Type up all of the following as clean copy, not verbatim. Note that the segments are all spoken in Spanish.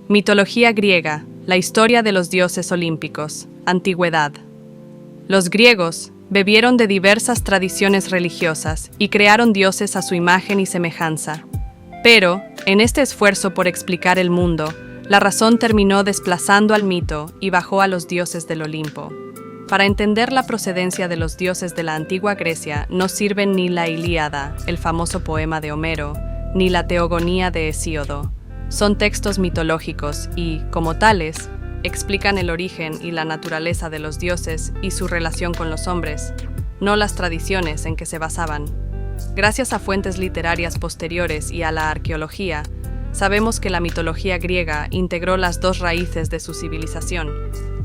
Mitología griega, la historia de los dioses olímpicos, antigüedad. Los griegos bebieron de diversas tradiciones religiosas y crearon dioses a su imagen y semejanza. Pero, en este esfuerzo por explicar el mundo, la razón terminó desplazando al mito y bajó a los dioses del Olimpo. Para entender la procedencia de los dioses de la antigua Grecia no sirven ni la Ilíada, el famoso poema de Homero, ni la Teogonía de Hesíodo. Son textos mitológicos y, como tales, explican el origen y la naturaleza de los dioses y su relación con los hombres, no las tradiciones en que se basaban. Gracias a fuentes literarias posteriores y a la arqueología, sabemos que la mitología griega integró las dos raíces de su civilización,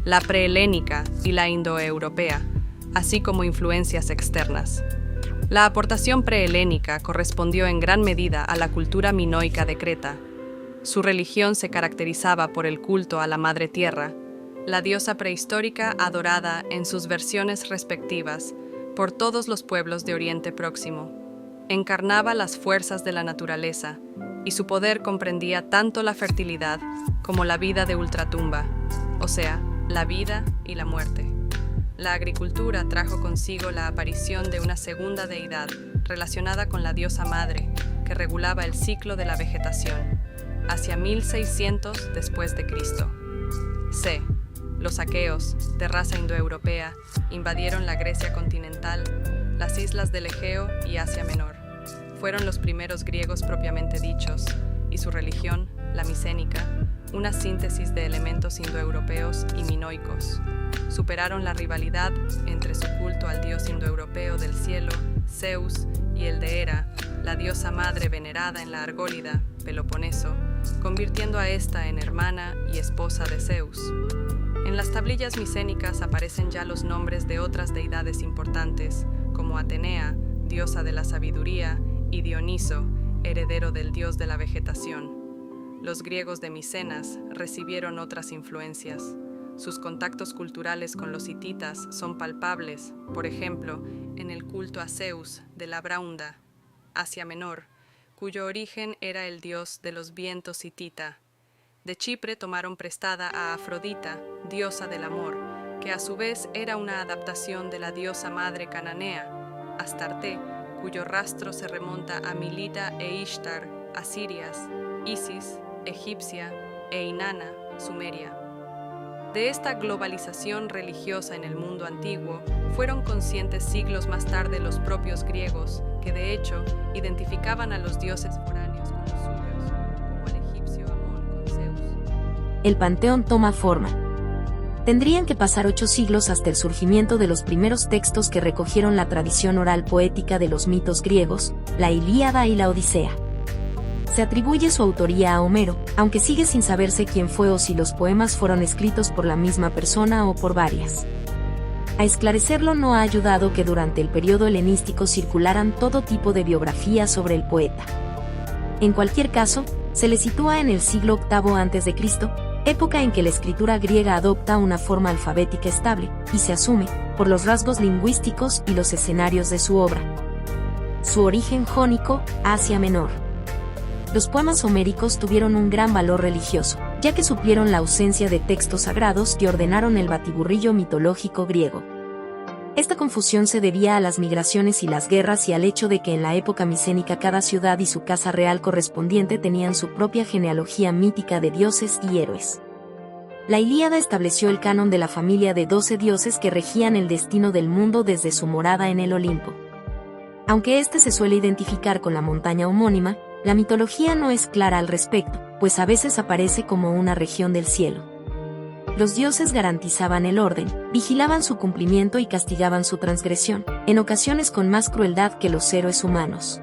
la prehelénica y la indoeuropea, así como influencias externas. La aportación prehelénica correspondió en gran medida a la cultura minoica de Creta. Su religión se caracterizaba por el culto a la Madre Tierra, la diosa prehistórica adorada en sus versiones respectivas por todos los pueblos de Oriente Próximo. Encarnaba las fuerzas de la naturaleza, y su poder comprendía tanto la fertilidad como la vida de ultratumba, o sea, la vida y la muerte. La agricultura trajo consigo la aparición de una segunda deidad relacionada con la diosa madre, que regulaba el ciclo de la vegetación, hacia 1600 después de Cristo. C. Los aqueos, de raza indoeuropea, invadieron la Grecia continental, las islas del Egeo y Asia Menor. Fueron los primeros griegos propiamente dichos, y su religión, la micénica, una síntesis de elementos indoeuropeos y minoicos. Superaron la rivalidad entre su culto al dios indoeuropeo del cielo, Zeus, y el de Hera, la diosa madre venerada en la Argólida, Peloponeso, convirtiendo a esta en hermana y esposa de Zeus. En las tablillas micénicas aparecen ya los nombres de otras deidades importantes, como Atenea, diosa de la sabiduría, y Dioniso, heredero del dios de la vegetación. Los griegos de Micenas recibieron otras influencias. Sus contactos culturales con los hititas son palpables, por ejemplo, en el culto a Zeus de la Braunda, Asia Menor, cuyo origen era el dios de los vientos hitita. De Chipre tomaron prestada a Afrodita, diosa del amor, que a su vez era una adaptación de la diosa madre cananea, Astarte, cuyo rastro se remonta a Milita e Ishtar, asirias, Isis, egipcia, e Inanna, sumeria. De esta globalización religiosa en el mundo antiguo, fueron conscientes siglos más tarde los propios griegos, que de hecho identificaban a los dioses foráneos con los suyos, como el egipcio Amón con Zeus. El panteón toma forma. Tendrían que pasar 8 siglos hasta el surgimiento de los primeros textos que recogieron la tradición oral poética de los mitos griegos, la Ilíada y la Odisea. Se atribuye su autoría a Homero, aunque sigue sin saberse quién fue o si los poemas fueron escritos por la misma persona o por varias. A esclarecerlo no ha ayudado que durante el periodo helenístico circularan todo tipo de biografías sobre el poeta. En cualquier caso, se le sitúa en el siglo VIII a.C., época en que la escritura griega adopta una forma alfabética estable, y se asume, por los rasgos lingüísticos y los escenarios de su obra. Su origen jónico, Asia Menor. Los poemas homéricos tuvieron un gran valor religioso, ya que suplieron la ausencia de textos sagrados que ordenaron el batiburrillo mitológico griego. Esta confusión se debía a las migraciones y las guerras y al hecho de que en la época micénica cada ciudad y su casa real correspondiente tenían su propia genealogía mítica de dioses y héroes. La Ilíada estableció el canon de la familia de 12 dioses que regían el destino del mundo desde su morada en el Olimpo. Aunque este se suele identificar con la montaña homónima, la mitología no es clara al respecto, pues a veces aparece como una región del cielo. Los dioses garantizaban el orden, vigilaban su cumplimiento y castigaban su transgresión, en ocasiones con más crueldad que los héroes humanos.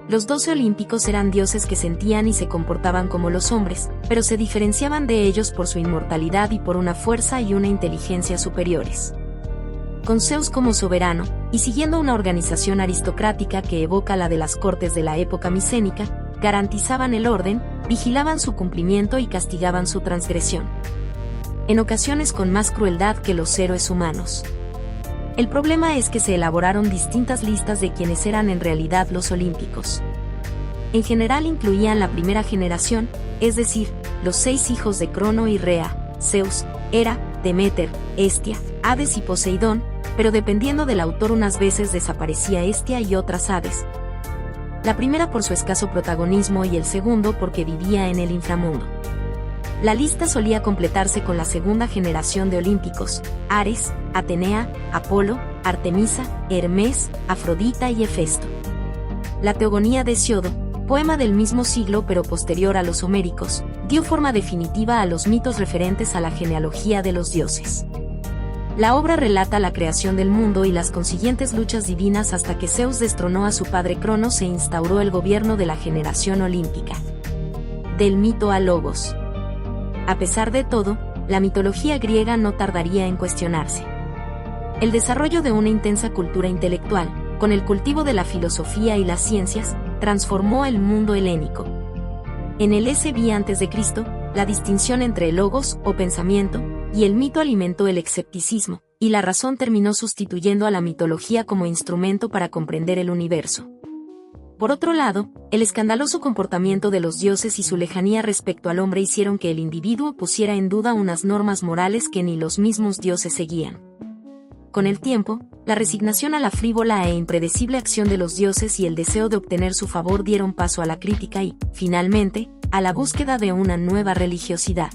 Los 12 olímpicos eran dioses que sentían y se comportaban como los hombres, pero se diferenciaban de ellos por su inmortalidad y por una fuerza y una inteligencia superiores. Con Zeus como soberano, y siguiendo una organización aristocrática que evoca la de las cortes de la época micénica, garantizaban el orden, vigilaban su cumplimiento y castigaban su transgresión. En ocasiones con más crueldad que los héroes humanos. El problema es que se elaboraron distintas listas de quienes eran en realidad los olímpicos. En general incluían la primera generación, es decir, los 6 hijos de Crono y Rea, Zeus, Hera, Deméter, Hestia, Hades y Poseidón, pero dependiendo del autor unas veces desaparecía Hestia y otras Hades. La primera por su escaso protagonismo y el segundo porque vivía en el inframundo. La lista solía completarse con la segunda generación de olímpicos: Ares, Atenea, Apolo, Artemisa, Hermes, Afrodita y Hefesto. La Teogonía de Hesiodo, poema del mismo siglo pero posterior a los homéricos, dio forma definitiva a los mitos referentes a la genealogía de los dioses. La obra relata la creación del mundo y las consiguientes luchas divinas hasta que Zeus destronó a su padre Cronos e instauró el gobierno de la generación olímpica. Del mito a Logos. A pesar de todo, la mitología griega no tardaría en cuestionarse. El desarrollo de una intensa cultura intelectual, con el cultivo de la filosofía y las ciencias, transformó el mundo helénico. En el SB a.C., la distinción entre el logos, o pensamiento, y el mito alimentó el escepticismo, y la razón terminó sustituyendo a la mitología como instrumento para comprender el universo. Por otro lado, el escandaloso comportamiento de los dioses y su lejanía respecto al hombre hicieron que el individuo pusiera en duda unas normas morales que ni los mismos dioses seguían. Con el tiempo, la resignación a la frívola e impredecible acción de los dioses y el deseo de obtener su favor dieron paso a la crítica y, finalmente, a la búsqueda de una nueva religiosidad.